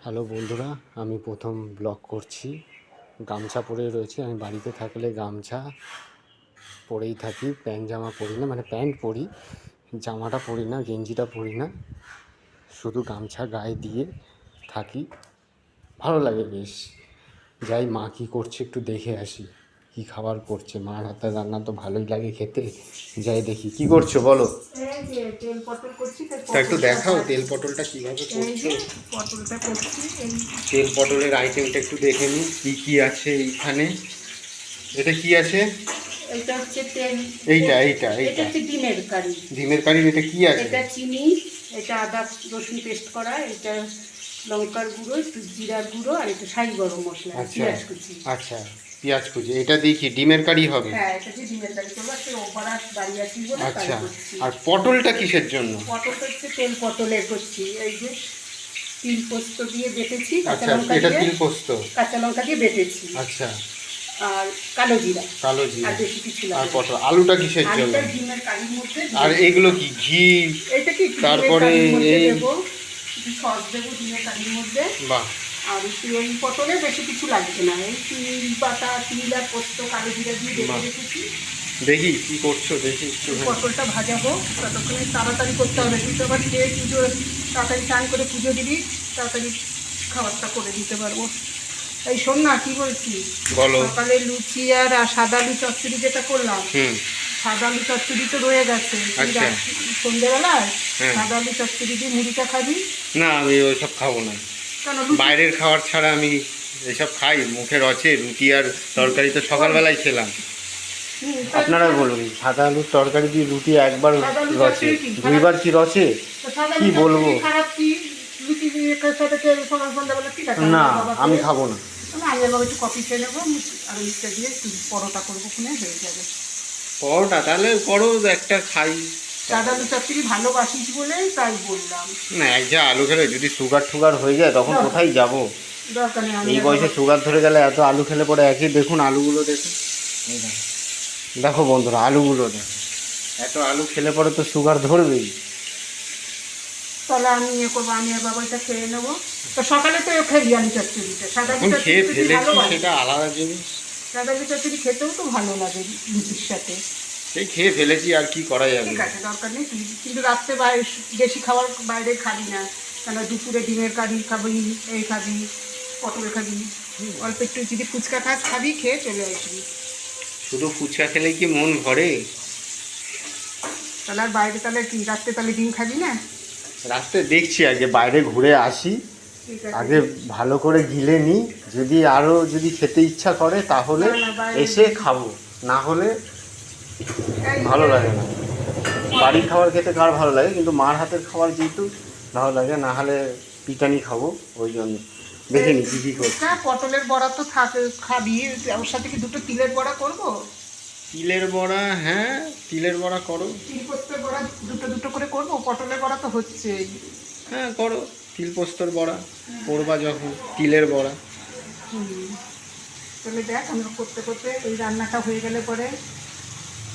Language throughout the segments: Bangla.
হ্যালো বন্ধুরা, আমি প্রথম ব্লগ করছি। গামছা পরে রয়েছি। আমি বাড়িতে থাকলে গামছা পরেই থাকি, প্যান্ট জামা পরি না, মানে প্যান্ট পরি, জামাটা পরি না, গেঞ্জিটা পরি না, শুধু গামছা গায়ে দিয়ে থাকি। ভালো লাগে বেশ। যাই মা কী করছে একটু দেখে আসি, কী খাবার করছে। মার হাতের রান্না তো ভালোই লাগে খেতে। যাই দেখি কী করছো বলো। তেল পটল করছি। তা একটু দেখাও তেল পটলটা কীভাবে করছো। পটলটা করছি। তেল পটলের আইটেমটা একটু দেখে নিই কী কী আছে এইখানে। এটা কি আছে? এটা হচ্ছে তেল। এইটা এটা হচ্ছে ডিমের কারি। ডিমের কারির এটা কি আছে? এটা চিনি, এটা আদা রসুন পেস্ট করা, এটা লঙ্কার গুঁড়ো, একটু জিরার গুঁড়ো, আর একটু শাহি গরম মশলা, পেঁয়াজ কুচি। আচ্ছা, পেঁয়াজ কুচি। এটা দিয়ে কি ডিমের কারি হবে? হ্যাঁ, এটা হচ্ছে ডিমের কারি। তোমরা একটা ওপারাস বাড়ি আছি বলে তাই আচ্ছা, করছি। আর পটলটা কিসের জন্য? পটলটা হচ্ছে তেল পটলের করছি। এই যে তিল পোস্ত দিয়ে বেটেছি, কাঁচা আচ্ছা, লঙ্কা এটা দিয়ে, তিল পোস্ত। কাঁচা লঙ্কা দিয়ে বেটেছি। আচ্ছা, আর কালো জিরা, কালো জিরা, আর বেশি কিছু আর লাগে না। পটল। আলুটা কিসের জন্য? আলুটা ডিমের কারির মধ্যে আর এগুলো কি ঘি? এটা কি তারপরে এই দেবো, একটু সস দেবো ডিমের কারির মধ্যে। বাহ। আর একটু এই পটলে বেশি কিছু লাগবে না, এই তিল পাতা, তিল আর পোস্ত, কালো জিরা দিয়ে বেটে রেখেছি। দেখি কি করছো, দেখি একটু। পটলটা ভাজা হোক, ততক্ষণে তাড়াতাড়ি করতে হবে। তুই তো আবার খেয়ে পুজো, তাড়াতাড়ি চান করে পুজো দিবি, তাড়াতাড়ি খাবারটা করে দিতে পারবো। এই শোন না, কি বলছি, বলো। সকালে লুচি আর সাদা আলু চচ্চড়ি যেটা করলাম, সাদা আলু চচ্চড়ি তো রয়ে গেছে। আচ্ছা। সন্ধ্যেবেলায় সাদা আলু চচ্চড়ি দিয়ে মুড়িটা খাবি? না, আমি ওইসব খাবো না। কেন? বাইরের খাবার ছাড়া আমি এসব খাই? মুখে রচে? রুটি আর তরকারি তো সকালবেলায় খেলাম। আপনারা বলুন, সাদা আলুর তরকারি দিয়ে রুটি একবার রচে, দুইবার কি রচে? কি বলবো? না, আমি খাবো না। আমি আবার একটু কফি খেয়ে নেবো, আর মিক্সটা দিয়ে একটু পরোটা করবো, খুনে হয়ে যাবে। পরোটা তাহলে করো, একটা খাই। সাদা আলু চচ্চড়ি ভালোবাসিস বলে তাই বললাম। না, এক যা আলু খেলে যদি সুগার টুগার হয়ে যায় তখন কোথায় যাব? দরকার নেই। এই বয়সে সুগার ধরে গেলে এত আলু খেলে পরে একই। দেখুন আলুগুলো, দেখুন, দেখো বন্ধুরা আলুগুলো দেখো। এত আলু খেলে পরে তো সুগার ধরবেই। তাহলে আমি ইয়ে করবো, আমি আর বাবা এটা খেয়ে নেবো। তো সকালে তো খেয়ে আলু চচ্চড়িটা, সাদা আলু খেয়ে চচ্চড়ি ফেলেছি, ভালোবাসি। সেটা আলাদা জিনিস। সাদা আলু চচ্চড়ি খেতেও তো ভালো লাগে লুচির সাথে। সেই খেয়ে ফেলেছি, আর কি করা যাবে। ঠিক আছে, দরকার নেই। কিন্তু রাত্রে বেশি খাবার বাইরে খাবি না, কেন দুপুরে ডিমের কারি খাবি, এই খাবি, পটল খাবি, অল্প একটু যদি ফুচকা খাস খাবি, খেয়ে চলে আসবি। শুধু ফুচকা খেলে কি মন ভরে? তাহলে আর বাইরে, তাহলে কি রাত্রে তাহলে ডিম খাবি না? রাস্তে দেখছি, আগে বাইরে ঘুরে আসি, আগে ভালো করে গিলে নিই। যদি আরও যদি খেতে ইচ্ছা করে তাহলে এসে খাবো, না হলে ভালো লাগে না। বাড়ির খাবার খেতে কার ভালো লাগে, কিন্তু মার হাতের খাবার যেহেতু ভালো লাগে, না হলে পিটানি খাবো। ওই জন্য দেখে নি কী কী করছি। পটলের বড়া তো খাবি, ওর সাথে কি দুটো তিলের বড়া করবো? তিলের বড়া? হ্যাঁ, তিলের বড়া করো। তিল পোস্তের বড়া দুটো দুটো করে করবো, পটলের বড়া তো হচ্ছেই। হ্যাঁ করো, তিল পোস্তর বড়া করবা যখন, তিলের বড়া। তাহলে দেখ, আমরা করতে করতে এই রান্নাটা হয়ে গেলে পরে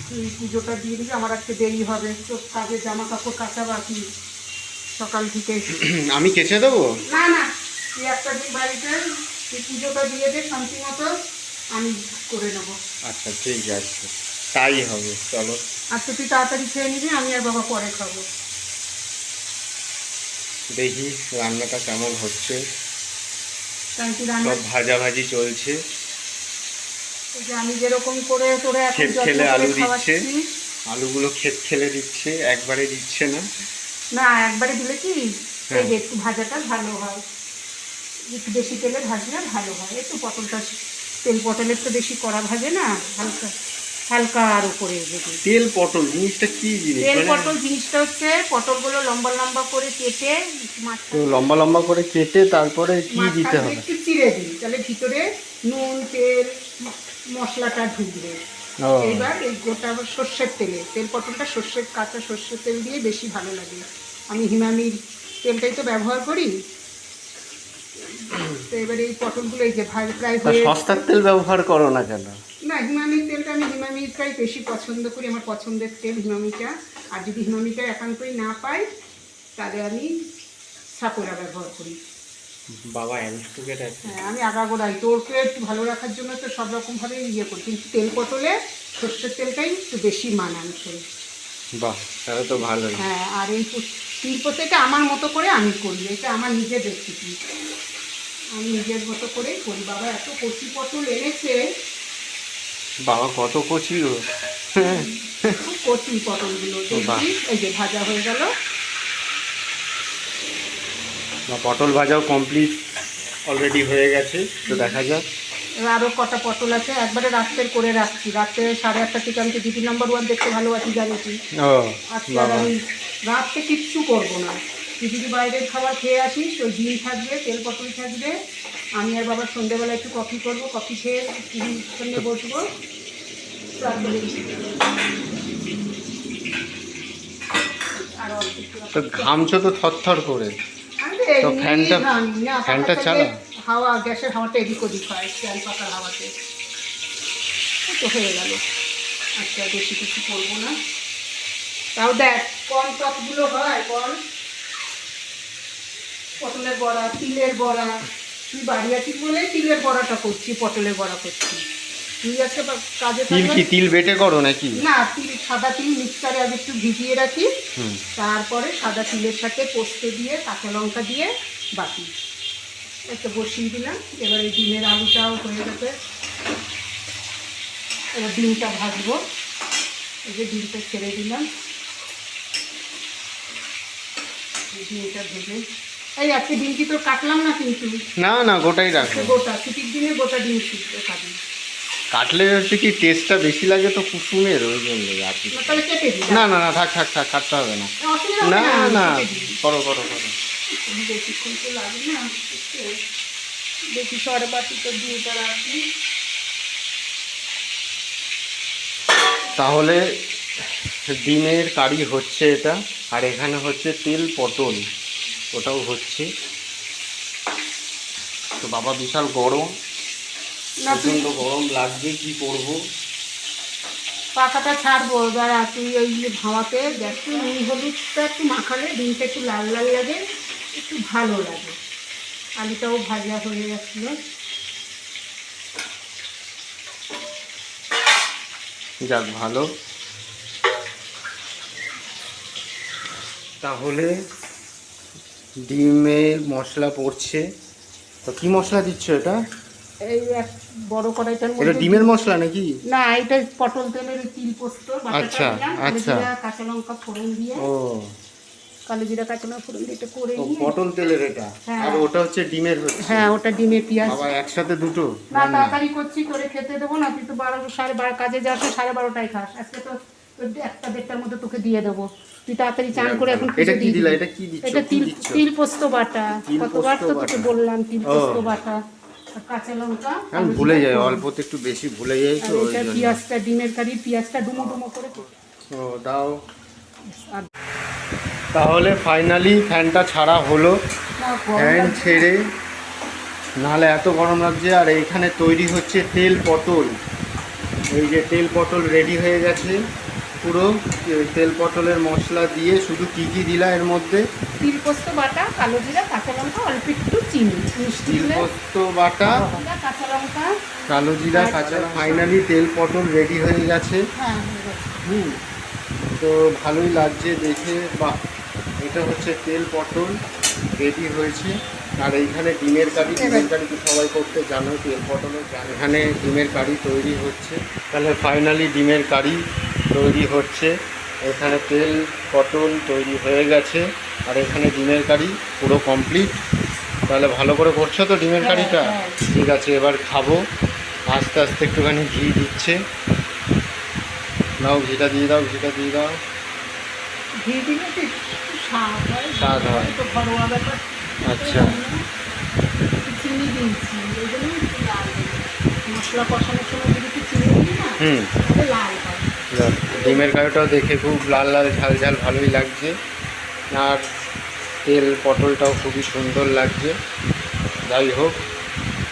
তুই পুজোটা দিয়ে দিবি। আমার আজকে দেরি হবে, তো কাজে জামা কাপড় কাচা বাকি সকাল থেকে। আমি কেচে দেবো? না না, তুই একটা দিন বাড়িতে, তুই পুজোটা দিয়ে দে শান্তি মতো, আমি করে নেবো। আচ্ছা ঠিক আছে, তাই হবে, চলো। আজকে তুই তাড়াতাড়ি খেয়ে নিবি, আমি আর বাবা পরে খাবো। দেখি রান্নাটা কেমন হচ্ছে। রান্না সব ভাজাভাজি চলছে। যে আমি যেরকম করে তোরে এখন খেলে যত্ন আলু করে দিচ্ছে, খাওয়াচ্ছি। আলুগুলো খেলে দিচ্ছে, একবারে দিচ্ছে না। না, একবারে দিলে কি এই যে একটু ভাজাটা ভালো হয়, একটু বেশি তেলে ভাজলে ভালো হয়। একটু পটলটা, তেল পটলের তো বেশি কড়া ভাজে না, হালকা হালকা আর উপরে দেবে। তেল পটল জিনিসটা কি জিনিস? তেল পটল জিনিসটা হচ্ছে পটলগুলো লম্বা লম্বা করে কেটে, তো লম্বা লম্বা করে কেটে তারপরে কি দিতে হবে? একটু চিড়ে দিই, তাহলে ভিতরে নুন তেল মশলাটা ঢুকবে। এইবার এই গোটা সর্ষের তেলে, তেল পটলটা সর্ষের, কাঁচা সর্ষের তেল দিয়ে বেশি ভালো লাগে। আমি হিমামির তেলটাই তো ব্যবহার করি। তো এবার এই পটলগুলো এই যে প্রায় হয়ে, সস্তার তেল ব্যবহার করো না কেন? না, হিমামির তেলটা আমি হিমামিটাই বেশি পছন্দ করি, আমার পছন্দের তেল হিমামিটা। আর যদি হিমামিটা একান্তই না পাই, তাহলে আমি সাপোরা ব্যবহার করি। বাবা অ্যারিস্টোক্রেট আছে। হ্যাঁ, আমি আগাগোড়াই তোরকে একটু ভালো রাখার জন্য তো সব রকমভাবে ইয়ে করি, কিন্তু তেল পটলে সর্ষের তেলটাই একটু বেশি মানানসই। বাহ, তাহলে তো ভালোই। হ্যাঁ, আর এই তিল পোস্ত আমার মতো করে আমি করি, এটা আমার নিজের রেসিপি, আমি নিজের মতো করেই করি। বাবা এত কচি পটল এনেছে, বাবা কত কচি গো। খুব কচি পটলগুলো। বাহ। দেখবি এই যে ভাজা হয়ে গেল। বা পটল ভাজাও কমপ্লিট অলরেডি হয়ে গেছে, তো দেখা যাক। এবার আরও কটা পটল আছে, একবারে রাত্রের করে রাখছি, রাত্রে 8:30 থেকে আমি তো দিদি নাম্বার 1 দেখতে ভালোবাসি জানিছি। ও আজকে আর বাবা, আমি রাত্রে কিচ্ছু করবো না, তুই যদি বাইরের খাবার খেয়ে আসিস, ওই ডিম থাকবে, তেল পটল থাকবে, আমি আর বাবা সন্ধ্যেবেলা একটু কফি করবো, কফি খেয়ে টিভির সঙ্গে বসবো। তারপরে আর অল্প তো ঘামছো তো থরথর করে। আরে তো এমনি ফ্যানটা- ঘামি না, ফ্যানটা পাখা চালা। চালিয়ে হাওয়া, গ্যাসের হাওয়াটা এদিক ওদিক হয়, স্ট্যান্ড পাখার হাওয়াতে। এই তো হয়ে গেল, আজকে আর বেশি কিছু করবো না। তাও দেখ কম টকগুলো হয় বল, পটলের বড়া, তিলের বড়া। তুই বাড়ি আছিস বলে তিলের বড়াটা করছি, পটলের বড়া করছি। তুই আজকে কাজে তিল থাকলে কি তিল বেটে করো নাকি? না, তিল সাদা তিল মিক্সচারে আগে একটু ভিজিয়ে রাখি, হুম। তারপরে সাদা তিলের সাথে পোস্ত দিয়ে কাঁচা লঙ্কা দিয়ে বাটি একটা বসিয়ে দিলাম। এবার এই ডিমের আলুটাও হয়ে গেছে, এবার ডিমটা ভাজবো। এই যে ডিমটা ছেড়ে দিলাম, ডিমটা ভেজে এই আজকে ডিম কি তোর কাটলাম না কিন্তু, না না, গোটাই রাখো। আজকে গোটা ছুটির দিনে গোটা ডিম সিদ্ধ খাবি। কাটলে হচ্ছে কি টেস্টটা বেশি লাগে তো কুসুমের, ওই জন্য আর কি। না, তাহলে কেটে দিই। না না না, থাক থাক থাক, কাটতে হবে না। অসুবিধা না হবে না, কেটে দিই। করো করো করো। বেশিক্ষণ তো লাগে না, একটু দেখি সরে বাটিতে ডিমটা রাখি। তাহলে ডিমের কারি হচ্ছে এটা, আর এখানে হচ্ছে তেল পটল, ওটাও হচ্ছে। তো বাবা বিশাল গরম, না তুই প্রচণ্ড গরম লাগছে, কি করব। পাখাটা ছাড়বো, দাঁড়া তুই ওই যে ভাওয়াতে একটু নুন হলুদটা একটু মাখালে ডিমটা একটু লাল লাল লাগে, একটু ভালো লাগে। আলুটাও ভাজা হয়ে গেছিলো। যাক ভালো। তাহলে ডিমে মশলা পড়ছে, তো কি মশলা দিচ্ছ এটা? এই এক বড় কড়াইটার এটা মধ্যে ডিমের মশলা নাকি? না, এটা পটল তেলের তিল পোস্ত বাটাটা আচ্ছা, দিলাম, আচ্ছা। কালো জিরা কাঁচা লঙ্কা ফোড়ন দিয়ে, ও, কালো জিরা কাঁচা লঙ্কা ফোড়ন দিয়ে এটা করে তো নিয়ে, পটল তেলের এটা, হ্যাঁ। আর ওটা হচ্ছে ডিমের হচ্ছে। হ্যাঁ ওটা ডিমের পেঁয়াজ। বাবা একসাথে দুটো? না তাড়াতাড়ি করছি, করে খেতে দেবো না, তুই তো 12 কাজে যাস, 12:30টায় খাস, আজকে তো 1-1:30টার মধ্যে তোকে দিয়ে দেবো। তুই তাড়াতাড়ি চান করে এখন এটা পুজো কি দিয়ে দিলা? দিবি। এটা কি দিচ্ছ? এটা কি তিল দিচ্ছ? তিল পোস্ত বাটা, তিল কতবার পোস্ত তো তোকে বাটা। বললাম তিল ও। পোস্ত বাটা, আর কাঁচা লঙ্কা, আমি ভুলে যাই, অল্পতে একটু বেশি ভুলে যাই আর তো, ওই এটা জন্য। পেঁয়াজটা, ডিমের কারি পেঁয়াজটা ডুমো ডুমো করে কেটে। ও দাও। আর তাহলে ফাইনালি ফ্যানটা ছাড়া হলো, না, গরম ফ্যান লাগছে। ছেড়ে, নাহলে এত গরম লাগছে। আর এইখানে তৈরি হচ্ছে তেল পটল। এই যে তেল পটল রেডি হয়ে গেছে পুরো। তেল পটলের মশলা দিয়ে শুধু কী কী দিলা এর মধ্যে? তিল পোস্ত বাটা, কালো জিরা কাঁচা লঙ্কা, অল্প একটু চিনি, মিষ্টি তিল দিলে, পোস্ত বাটা, কাঁচা লঙ্কা। কালো জিরা, কাঁচা। ফাইনালি তেল পটল রেডি হয়ে গেছে। হ্যাঁ হয়ে গেছে। হুম, তো ভালোই লাগছে দেখে। বাহ, এটা হচ্ছে তেল পটল রেডি হয়েছে। আর এইখানে ডিমের কারি, ডিমের কারি তো সবাই করতে জানো, তেল পটলের জানো। এখানে ডিমের কারি তৈরি হচ্ছে। তাহলে ফাইনালি ডিমের কারি তৈরি হচ্ছে। এখানে তেল পটল তৈরি হয়ে গেছে, আর এখানে ডিমের কারি পুরো কমপ্লিট। তাহলে ভালো করে করছো তো ডিমের কারিটা? হ্যাঁ। ঠিক আছে, এবার খাবো। আস্তে আস্তে একটুখানি ঘি দিচ্ছে। দাও ঘিটা দিয়ে দাও, ঘিটা দিয়ে দাও। ঘি দিলে তো একটু স্বাদ হয়, স্বাদ হয়। তো ঘরোয়া ব্যাপার। আচ্ছা। একটু চিনি দিয়েছি, ওই জন্য একটু লাল হয়। মশলা কষানোর সময় যদি একটু চিনি দিই না, হুম। তাহলে লাল হয়। যাক, ডিমের কারিটাও দেখে খুব লাল লাল ঝাল ঝাল ভালোই লাগছে। আর তেল পটলটাও খুবই সুন্দর লাগছে। যাই হোক,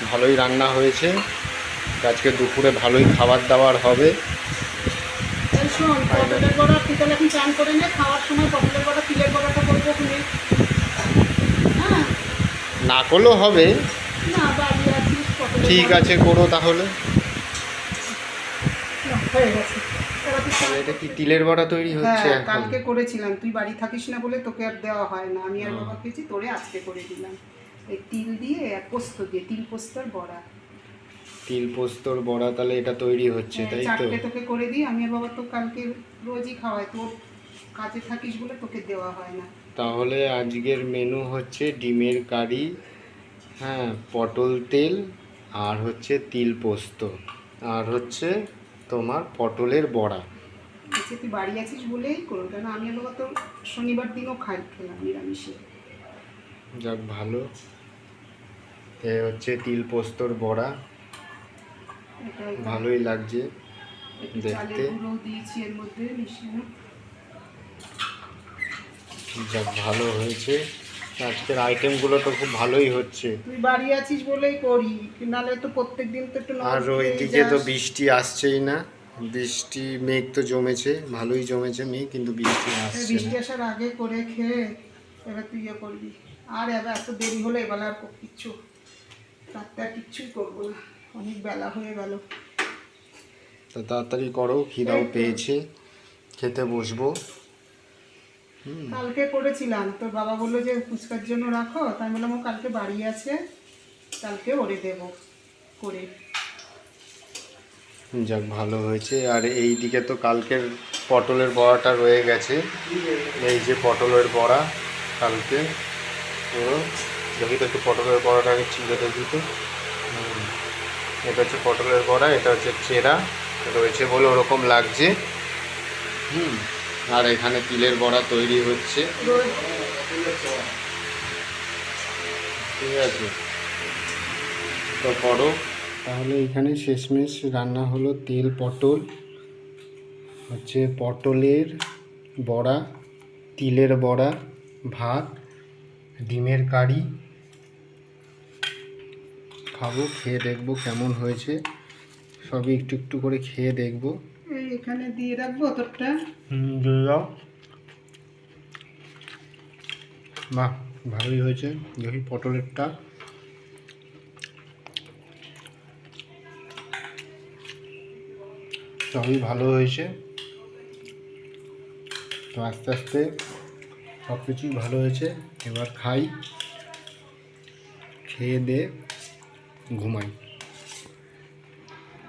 ভালোই রান্না হয়েছে। আজকে দুপুরে ভালোই খাবার দাবার হবে। এই শোন, পটলের বড়া তুই তাহলে এখন চান করে নে, খাওয়ার সময় পটলের বড়া তিলের বড়াটা করবো খুলে। হ্যাঁ না করলেও হবে। না বাড়ি আছিস পটলের ঠিক বড়া। আছে, করো তাহলে। না, হয়ে গেছে। এবার তুই তাহলে স্নান এটা কি করতে- তিলের বড়া তৈরি হচ্ছে হ্যাঁ এখন? কালকে করেছিলাম, তুই বাড়ি থাকিস না বলে তোকে আর দেওয়া হয় না, আমি আর ও। বাবা খেয়েছি, তোরে আজকে করে দিলাম। এই তিল দিয়ে আর পোস্ত দিয়ে, তিল পোস্তর বড়া। তিল পোস্তর বড়া তাহলে এটা তৈরি হচ্ছে, হ্যাঁ, তাই তো? চারটে তোকে করে দিই, আমি আর বাবা তো কালকে রোজই খাওয়াই, তোর কাজে থাকিস বলে তোকে দেওয়া হয় না। তাহলে আজকের মেনু হচ্ছে ডিমের কারি, হ্যাঁ, পটল তেল, আর হচ্ছে তিল পোস্ত, আর হচ্ছে তোমার পটলের বড়া। আজকে তুই বাড়ি আছিস বলেই করো, কেন আমি আর বাবা তো শনিবার দিনও খেলাম নিরামিষে। যাক ভালো। এ হচ্ছে তিল পোস্তর বড়া, এটা ভালোই লাগছে একটু দেখতে। চালের গুঁড়ো দিয়েছি এর মধ্যে মিশিয়ে। যাক ভালো হয়েছে। আজকের আইটেমগুলো তো খুব ভালোই হচ্ছে। তুই বাড়ি আছিস বলেই করি, নাহলে তো প্রত্যেক দিন তো একটু আর নরম ওইদিকে তো বৃষ্টি আসছেই না। বৃষ্টি মেঘ তো জমেছে, ভালোই জমেছে মেঘ, কিন্তু বৃষ্টি আসছে না। বৃষ্টি আসার আগে করে খেয়ে এবার তুই ইয়ে করবি। আর এবার এত দেরি হলে এবার আর কিচ্ছু রাত্রে আর কিচ্ছুই করবো না, অনেক বেলা হয়ে গেল। তো তাড়াতাড়ি করো, খিদাও এই তো। পেয়েছে, খেতে বসবো। কালকে করেছিলাম, তোর বাবা বললো যে ফুচকার জন্য রাখো, তাই বললাম ও কালকে বাড়ি আছে, কালকে ওরে দেবো করে। যাক ভালো হয়েছে। আর এই দিকে তো কালকের পটলের বড়াটা রয়ে গেছে। এই যে পটলের বড়া কালকে পুরো, দেখি তো একটু পটলের বড়াটা আগে চিড়ে দেখি তো। এটা হচ্ছে পটলের বড়া, এটা হচ্ছে চেরা রয়েছে বলে ওরকম লাগছে। আর এখানে তিলের বড়া তৈরি হচ্ছে, ঠিক আছে? তো করো তাহলে। এখানে শেষমেশ রান্না হলো তেল পটল, হচ্ছে পটলের বড়া, তিলের বড়া, ভাত, ডিমের কারি। খাবো, খেয়ে দেখবো কেমন হয়েছে, সবই একটু একটু করে খেয়ে দেখবো। এই এখানে দিয়ে রাখবো তোরটা। দিয়ে দাও। বাহ, ভালোই হয়েছে। দেখি পটলেরটা। সবই ভালো হয়েছে। তো আস্তে আস্তে সব কিছুই ভালো হয়েছে। এবার খাই, খেয়ে দিয়ে ঘুমাই।